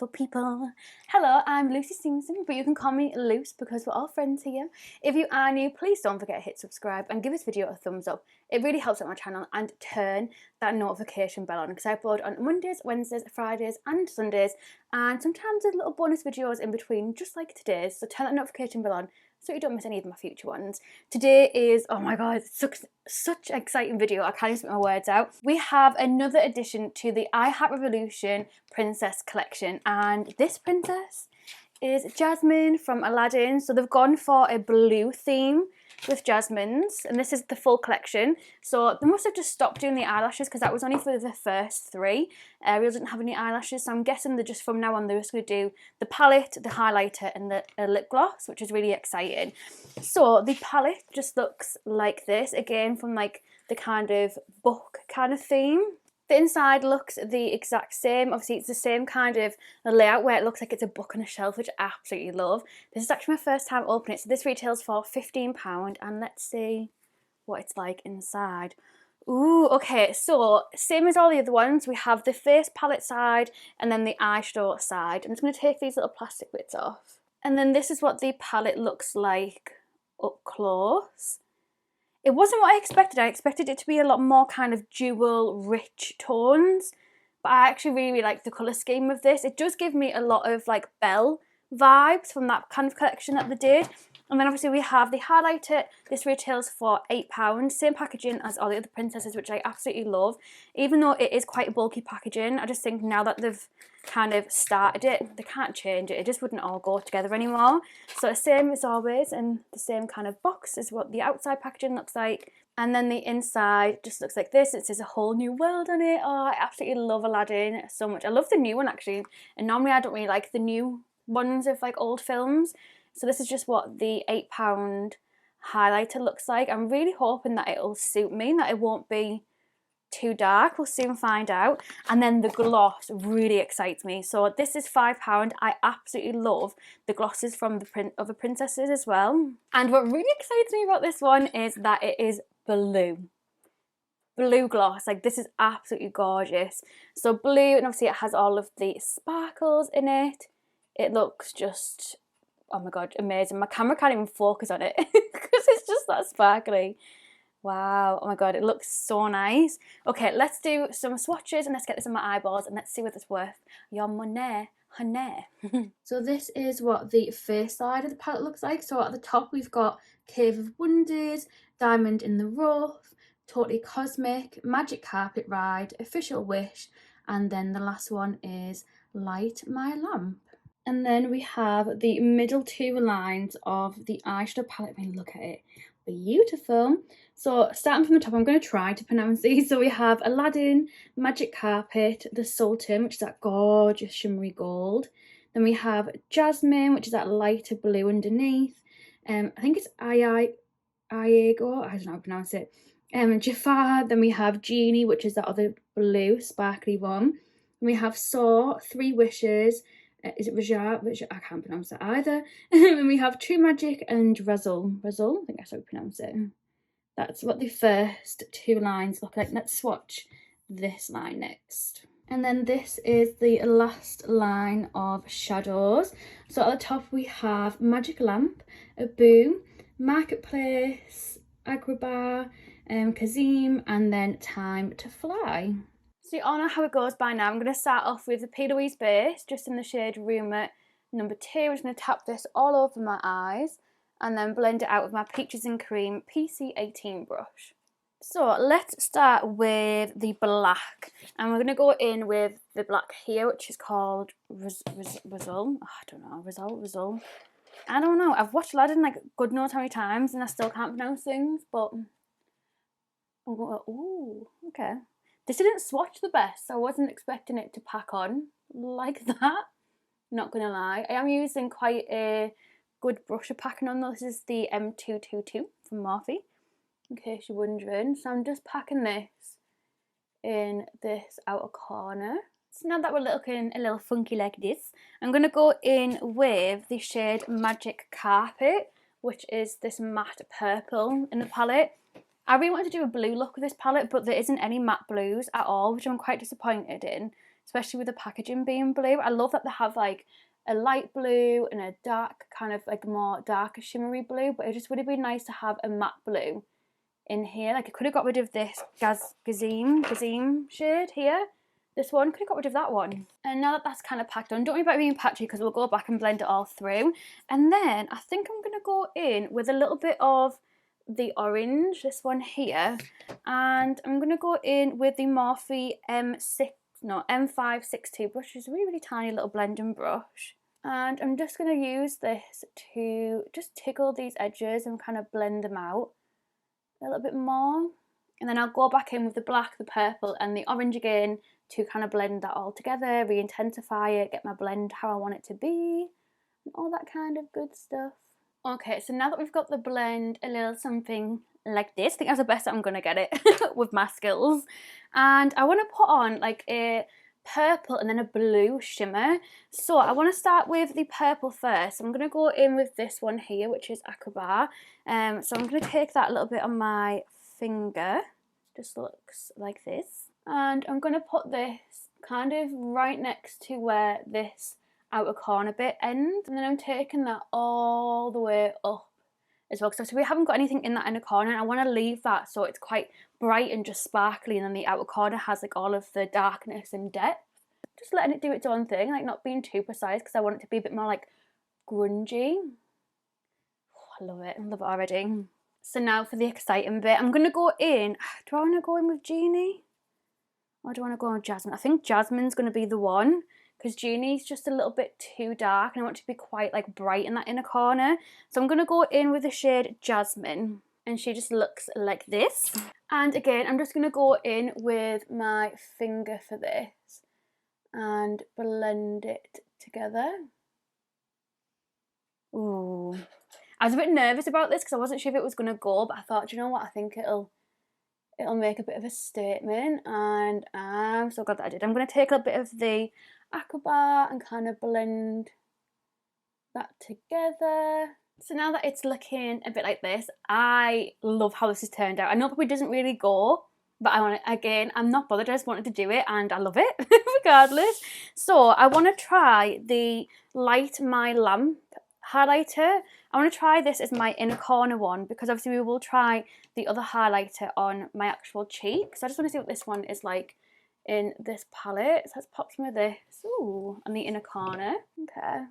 beautiful people. Hello, I'm Lucy Stephenson, but you can call me Luce because we're all friends here. If you are new, please don't forget to hit subscribe and give this video a thumbs up. It really helps out my channel, and turn that notification bell on because I upload on Mondays, Wednesdays, Fridays and Sundays, and sometimes there's little bonus videos in between, just like today's, so turn that notification bell on so you don't miss any of my future ones. Today is, oh my god, such an exciting video, I can't even spit my words out. We have another addition to the I Heart Revolution Princess collection, and this princess is Jasmine from Aladdin. So they've gone for a blue theme with Jasmine's, and this is the full collection. So they must have just stopped doing the eyelashes because that was only for the first three. Ariel didn't have any eyelashes, so I'm guessing they're just, from now on, they're just going to do the palette, the highlighter and the lip gloss, which is really exciting. So the palette just looks like this, again from like the kind of book kind of theme. The inside looks the exact same. Obviously it's the same kind of layout where it looks like it's a book on a shelf, which I absolutely love. This is actually my first time opening it, so this retails for £15, and let's see what it's like inside. Ooh, okay, so same as all the other ones, we have the face palette side and then the eyeshadow side. I'm just going to take these little plastic bits off. And then this is what the palette looks like up close. It wasn't what I expected. I expected it to be a lot more kind of jewel rich tones, but I actually really like the colour scheme of this. It does give me a lot of like Belle vibes from that kind of collection that they did. And then obviously we have the highlighter. This retails for £8, same packaging as all the other princesses, which I absolutely love. Even though it is quite a bulky packaging, I just think now that they've kind of started it, they can't change it. It just wouldn't all go together anymore. So the same as always, and the same kind of box is what the outside packaging looks like. And then the inside just looks like this. It says A Whole New World on it. Oh, I absolutely love Aladdin so much. I love the new one actually. And normally I don't really like the new ones of like old films. So this is just what the £8 highlighter looks like. I'm really hoping that it'll suit me, that it won't be too dark. We'll soon find out. And then the gloss really excites me. So this is £5. I absolutely love the glosses from the other princesses as well. And what really excites me about this one is that it is blue. Blue gloss, like this is absolutely gorgeous. So blue, and obviously it has all of the sparkles in it. It looks just, oh my god, amazing. My camera can't even focus on it because it's just that sparkly. Wow, oh my god, it looks so nice. Okay, let's do some swatches and let's get this in my eyeballs and let's see what it's worth. Your money, honey. So this is what the face side of the palette looks like. So at the top we've got Cave of Wonders, Diamond in the Rough, Totally Cosmic, Magic Carpet Ride, Official Wish, and then the last one is Light My Lamp. And then we have the middle two lines of the eyeshadow palette. I mean, look at it. Beautiful. So starting from the top, I'm going to try to pronounce these. So we have Aladdin, Magic Carpet, the Sultan, which is that gorgeous shimmery gold. Then we have Jasmine, which is that lighter blue underneath. I think it's Iago, I don't know how to pronounce it. Jafar. Then we have Genie, which is that other blue sparkly one. And we have Saw, Three Wishes. Is it Raja? I can't pronounce that either. And we have True Magic and Razzle. Razzle? I think that's how we pronounce it. That's what the first two lines look like. Let's swatch this line next. And then this is the last line of shadows. So at the top we have Magic Lamp, Boo, Marketplace, Agrabah, Kazim, and then Time to Fly. So you all know how it goes by now. I'm going to start off with the P. Louise base, just in the shade Rumour number 2. I'm just going to tap this all over my eyes and then blend it out with my Peaches and Cream PC18 brush. So let's start with the black. And we're going to go in with the black here, which is called Razzle. Oh, I don't know, Razzle. I don't know. I've watched Aladdin like God knows how many times and I still can't pronounce things, but I'm going, ooh, okay. This didn't swatch the best, so I wasn't expecting it to pack on like that, not gonna lie. I am using quite a good brush of packing on though. This is the M222 from Morphe, in case you're wondering. So I'm just packing this in this outer corner. So now that we're looking a little funky like this, I'm gonna go in with the shade Magic Carpet, which is this matte purple in the palette. I really wanted to do a blue look with this palette, but there isn't any matte blues at all, which I'm quite disappointed in. especially with the packaging being blue. I love that they have like a light blue and a dark, kind of like more darker shimmery blue, but it just would have been nice to have a matte blue in here. Like I could have got rid of this Gazim shade here. This one, could have got rid of that one. And now that that's kind of packed on, don't worry about being patchy because we'll go back and blend it all through. And then I think I'm going to go in with a little bit of the orange, this one here. And I'm going to go in with the Morphe M562 brush. It's a really, really tiny little blending brush. And I'm just going to use this to just tickle these edges and kind of blend them out a little bit more. And then I'll go back in with the black, the purple and the orange again to kind of blend that all together, re-intensify it, get my blend how I want it to be, and all that kind of good stuff. Okay, so now that we've got the blend a little something like this, I think that's the best that I'm going to get it with my skills. And I want to put on like a purple and then a blue shimmer. So I want to start with the purple first. I'm going to go in with this one here, which is Akaba. So I'm going to take that a little bit on my finger. Just looks like this. And I'm going to put this kind of right next to where this outer corner bit ends. And then I'm taking that all the way up as well. So we haven't got anything in that inner corner and I want to leave that so it's quite bright and just sparkly, and then the outer corner has like all of the darkness and depth. Just letting it do its own thing, like not being too precise because I want it to be a bit more like grungy. Oh, I love it already. So now for the exciting bit, I'm going to go in, do I want to go in with Genie? Or do I want to go with Jasmine? I think Jasmine's going to be the one because Genie's just a little bit too dark and I want it to be quite like bright in that inner corner. So I'm going to go in with the shade Jasmine and she just looks like this. And again, I'm just going to go in with my finger for this and blend it together. Ooh. I was a bit nervous about this because I wasn't sure if it was going to go, but I thought, do you know what, I think it'll make a bit of a statement, and I'm so glad that I did. I'm going to take a bit of the Akaba and kind of blend that together. So now that it's looking a bit like this, I love how this has turned out. I know probably doesn't really go, but I want it again. I'm not bothered, I just wanted to do it and I love it regardless. So I want to try the Light My Lamp highlighter. I want to try this as my inner corner one because obviously we will try the other highlighter on my actual cheek. So I just want to see what this one is like in this palette. So let's pop some of this, ooh, on the inner corner. Okay.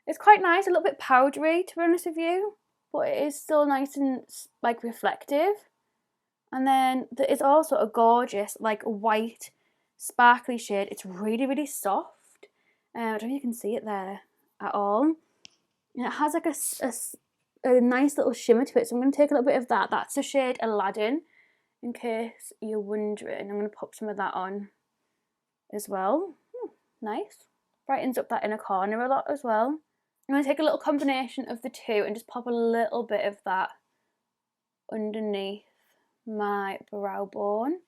It's quite nice, a little bit powdery to be honest with you, but it is still nice and like reflective. And then there is also a gorgeous like white sparkly shade. It's really, really soft. I don't know if you can see it there at all. And it has like a nice little shimmer to it. So I'm going to take a little bit of that. That's the shade Aladdin, in case you're wondering. I'm going to pop some of that on as well. Nice. Brightens up that inner corner a lot as well. I'm going to take a little combination of the two and just pop a little bit of that underneath my brow bone.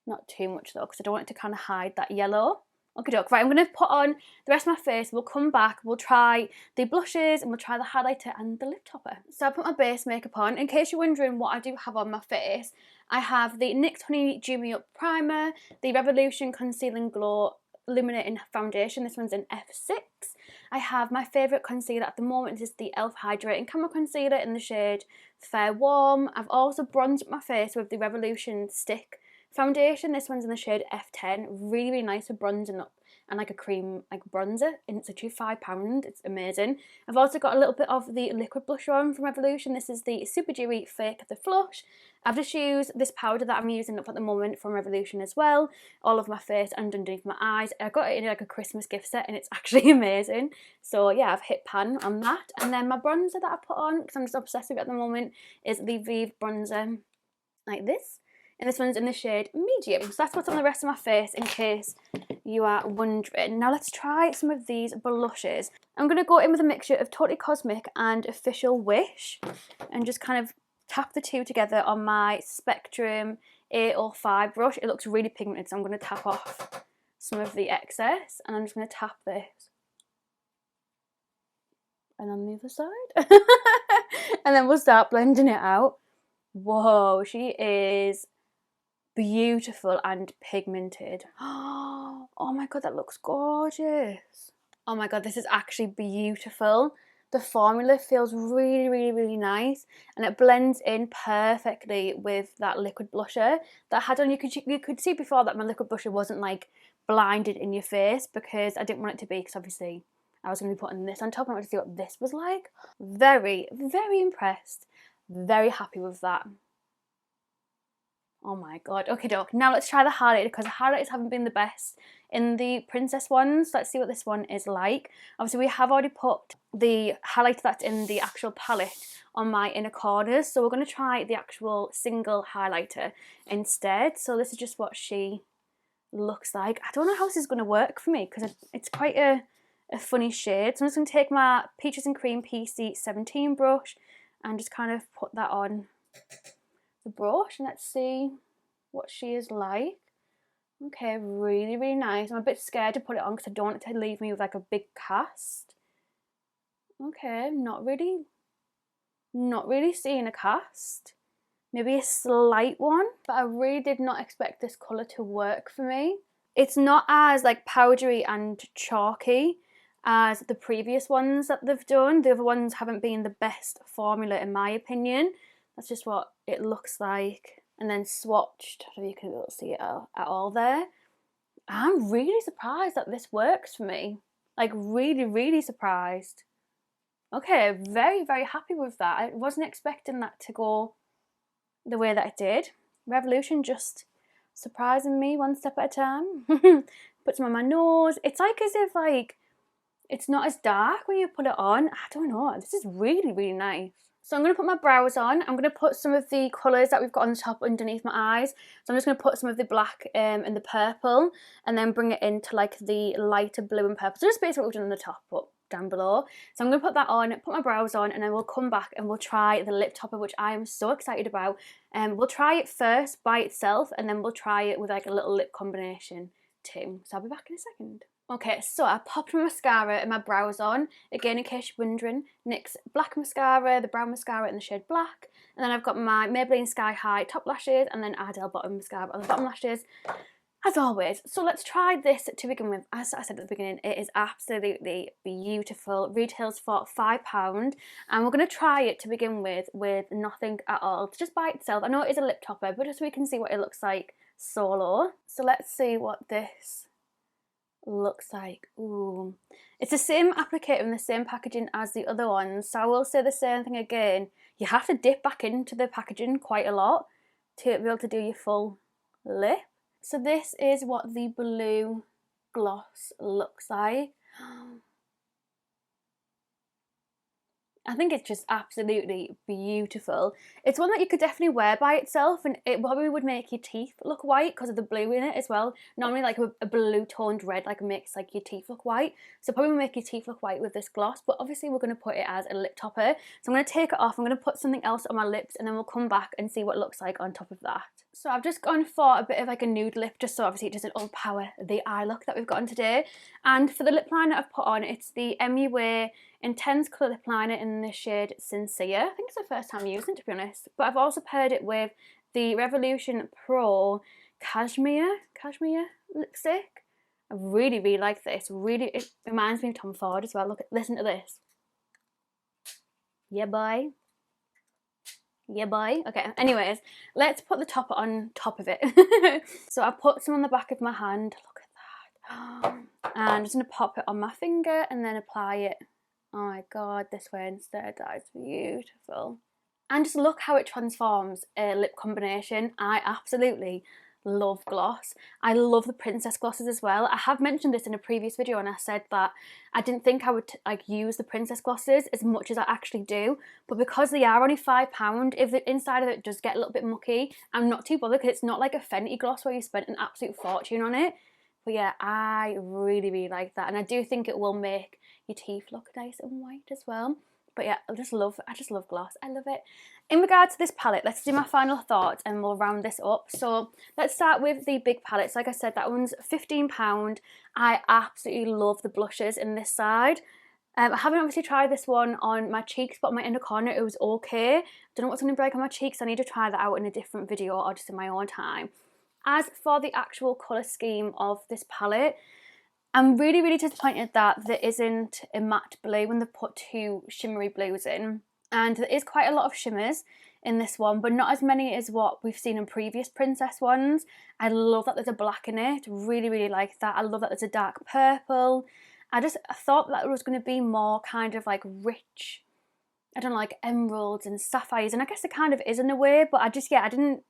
Not too much though, because I don't want it to kind of hide that yellow. Okay, doke. Right, I'm going to put on the rest of my face. We'll come back, we'll try the blushes and we'll try the highlighter and the lip topper. So I put my base makeup on. In case you're wondering what I do have on my face, I have the NYX Honey Dew Me Up Primer, the Revolution Conceal and Glow Illuminating Foundation. This one's in F6. I have my favourite concealer at the moment. This is the e.l.f. Hydrating Camera Concealer in the shade Fair Warm. I've also bronzed up my face with the Revolution Stick Foundation. This one's in the shade F10. Really, really nice for bronzing up and like a cream like bronzer. And it's actually £5. It's amazing. I've also got a little bit of the liquid blusher on from Revolution. This is the Super Dewy Fake the Flush. I've just used this powder that I'm using up at the moment from Revolution as well, all of my face and underneath my eyes. I got it in like a Christmas gift set and it's actually amazing. So yeah, I've hit pan on that. And then my bronzer that I put on, because I'm just obsessed with it at the moment, is the Vive bronzer like this. And this one's in the shade Medium. So that's what's on the rest of my face in case you are wondering. Now let's try some of these blushes. I'm going to go in with a mixture of Totally Cosmic and Official Wish and just kind of tap the two together on my Spectrum 805 brush. It looks really pigmented, so I'm going to tap off some of the excess and I'm just going to tap this. And on the other side. And then we'll start blending it out. Whoa, she is beautiful and pigmented. Oh my god, that looks gorgeous. Oh my god, this is actually beautiful. The formula feels really, really, really nice, and it blends in perfectly with that liquid blusher that I had on. You could see before that my liquid blusher wasn't like blinded in your face, because I didn't want it to be, because obviously I was going to be putting this on top and I wanted to see what this was like. Very, very impressed. Very happy with that. Oh my god. Okay, doke. Now let's try the highlighter, because the highlighters haven't been the best in the princess ones. Let's see what this one is like. Obviously, we have already put the highlighter that's in the actual palette on my inner corners, so we're going to try the actual single highlighter instead. So this is just what she looks like. I don't know how this is going to work for me, because it's quite a funny shade. So I'm just going to take my Peaches and Cream PC17 brush and just kind of put that on the brush, and let's see what she is like. Okay, really, really nice. I'm a bit scared to put it on because I don't want it to leave me with like a big cast. Okay, not really seeing a cast. Maybe a slight one, but I really did not expect this colour to work for me. It's not as like powdery and chalky as the previous ones that they've done. The other ones haven't been the best formula in my opinion. That's just what it looks like. And then swatched, I don't know if you can see it at all there. I'm really surprised that this works for me. Like really, really surprised. Okay, very, very happy with that. I wasn't expecting that to go the way that it did. Revolution just surprising me one step at a time. Put some on my nose. It's like as if like it's not as dark when you put it on. I don't know. This is really, really nice. So I'm going to put my brows on. I'm going to put some of the colours that we've got on the top underneath my eyes. So I'm just going to put some of the black and the purple, and then bring it into like the lighter blue and purple. So just basically what we've done on the top, but down below. So I'm going to put that on, put my brows on, and then we'll come back and we'll try the lip topper, which I am so excited about. We'll try it first by itself, and then we'll try it with like a little lip combination too. So I'll be back in a second. Okay, so I popped my mascara and my brows on. Again, in case you're wondering, NYX black mascara, the brown mascara in the shade black. And then I've got my Maybelline Sky High top lashes, and then Ardell bottom mascara on the bottom lashes, as always. So let's try this to begin with. As I said at the beginning, it is absolutely beautiful. Retails for £5, and we're going to try it to begin with nothing at all. It's just by itself. I know it is a lip topper, but just so we can see what it looks like solo. So let's see what this looks like. Ooh, it's the same applicator and the same packaging as the other ones, so I will say the same thing again. You have to dip back into the packaging quite a lot to be able to do your full lip. So this is what the blue gloss looks like. I think it's just absolutely beautiful. It's one that you could definitely wear by itself, and it probably would make your teeth look white because of the blue in it as well. Normally like a blue toned red like makes like your teeth look white, so probably make your teeth look white with this gloss, but obviously we're going to put it as a lip topper. So I'm going to take it off, I'm going to put something else on my lips, and then we'll come back and see what it looks like on top of that. So I've just gone for a bit of like a nude lip, just so obviously it doesn't overpower the eye look that we've got on today. And for the lip liner I've put on, it's the MUA Intense Colour Lip Liner in the shade Sincere. I think it's the first time using it, to be honest. But I've also paired it with the Revolution Pro Cashmere lipstick. I really, really like this. Really, it reminds me of Tom Ford as well. Look, listen to this. Yeah, boy. Yeah, boy. Okay, anyways, let's put the topper on top of it. So I put some on the back of my hand. Look at that. And I'm just going to pop it on my finger and then apply it. Oh my god, this way instead. That is beautiful. And just look how it transforms a lip combination. I absolutely love gloss. I love the princess glosses as well. I have mentioned this in a previous video, and I said that I didn't think I would like use the princess glosses as much as I actually do, but because they are only £5, if the inside of it does get a little bit mucky, I'm not too bothered, because it's not like a Fenty gloss where you spent an absolute fortune on it. But yeah, I really, really like that, and I do think it will make your teeth look nice and white as well. But yeah, I just love gloss. I love it. In regard to this palette, let's do my final thoughts and we'll round this up. So let's start with the big palettes. Like I said, that one's £15. I absolutely love the blushes in this side. I haven't obviously tried this one on my cheeks, but on my inner corner it was okay. Don't know what's going to break on my cheeks. I need to try that out in a different video or just in my own time. As for the actual colour scheme of this palette, I'm really, really disappointed that there isn't a matte blue when they've put 2 shimmery blues in. And there is quite a lot of shimmers in this one, but not as many as what we've seen in previous princess ones. I love that there's a black in it, really, really like that. I love that there's a dark purple. I thought that there was going to be more kind of like rich, I don't know, like emeralds and sapphires, and I guess it kind of is in a way, but I didn't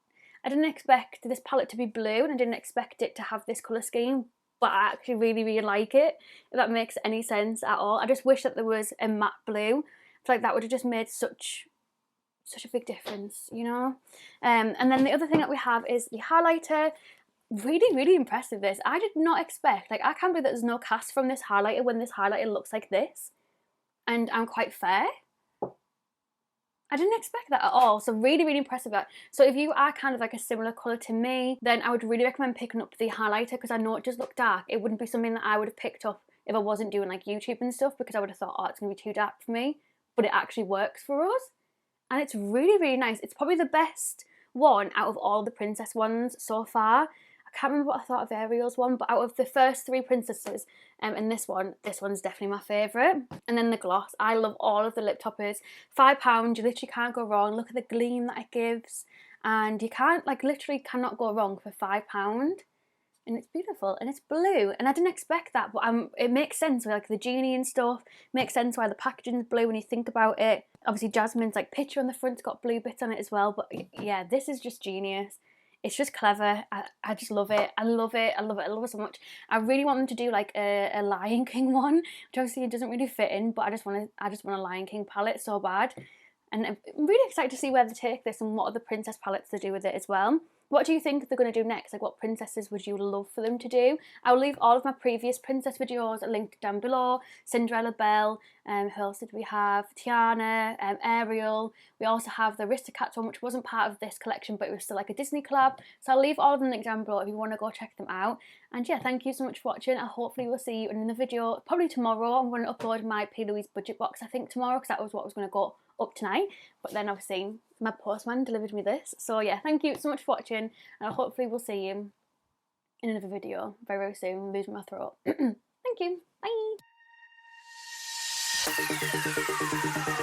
expect this palette to be blue, and I didn't expect it to have this colour scheme, but I actually really, really like it, if that makes any sense at all. I just wish that there was a matte blue. I feel like that would have just made such a big difference, you know? And then the other thing that we have is the highlighter. Really, really impressive this. I did not expect, like, I can't believe that there's no cast from this highlighter when this highlighter looks like this. And I'm quite fair. I didn't expect that at all, so really, really impressive. So if you are kind of like a similar colour to me, then I would really recommend picking up the highlighter, because I know it does look dark. It wouldn't be something that I would have picked up if I wasn't doing like YouTube and stuff, because I would have thought, oh, it's going to be too dark for me. But it actually works for us. And it's really, really nice. It's probably the best one out of all the princess ones so far. I can't remember what I thought of Ariel's one, but out of the first 3 princesses, and this one's definitely my favourite. And then the gloss. I love all of the lip toppers. £5, you literally can't go wrong. Look at the gleam that it gives. And you can't, like, literally cannot go wrong for £5. And it's beautiful, and it's blue, and I didn't expect that, but it makes sense with like the genie and stuff. Makes sense why the packaging's blue when you think about it. Obviously Jasmine's like picture on the front's got blue bits on it as well, but yeah, this is just genius. It's just clever. I just love it. I love it. I love it. I love it so much. I really want them to do like a Lion King one, which obviously it doesn't really fit in, but I just want a Lion King palette so bad. And I'm really excited to see where they take this and what other princess palettes they do with it as well. What do you think they're going to do next? Like, what princesses would you love for them to do? I'll leave all of my previous princess videos linked down below. Cinderella, Belle, who else did we have? Tiana, Ariel. We also have the Aristocats one, which wasn't part of this collection, but it was still like a Disney collab. So I'll leave all of them linked down below if you want to go check them out. And yeah, thank you so much for watching. I hopefully will see you in another video. Probably tomorrow. I'm going to upload my P. Louise budget box, I think, tomorrow, because that was what was going to go up tonight. But then obviously my postman delivered me this. So yeah, thank you so much for watching, and hopefully we'll see you in another video very, very soon. I'm losing my throat. Thank you. Bye.